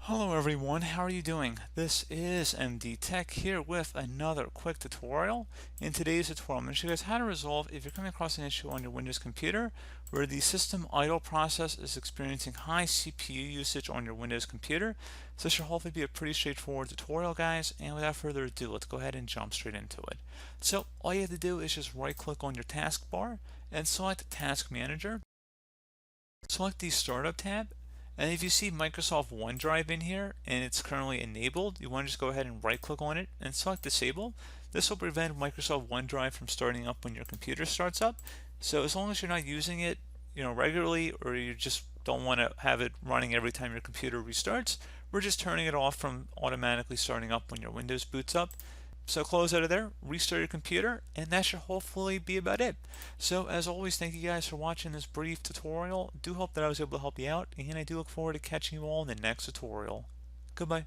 Hello everyone, how are you doing? This is MD Tech here with another quick tutorial. In today's tutorial, I'm going to show you guys how to resolve if you're coming across an issue on your Windows computer where the system idle process is experiencing high CPU usage on your Windows computer. So this should hopefully be a pretty straightforward tutorial, guys, and without further ado, let's go ahead and jump straight into it. So all you have to do is just right click on your taskbar and select Task Manager. Select the Startup tab, and if you see Microsoft OneDrive in here and it's currently enabled, you want to just go ahead and right click on it and select Disable. This will prevent Microsoft OneDrive from starting up when your computer starts up. So as long as you're not using it, regularly, or you just don't want to have it running every time your computer restarts, we're just turning it off from automatically starting up when your Windows boots up. So close out of there, restart your computer, and that should hopefully be about it. So as always, thank you guys for watching this brief tutorial. Do hope that I was able to help you out, and I do look forward to catching you all in the next tutorial. Goodbye.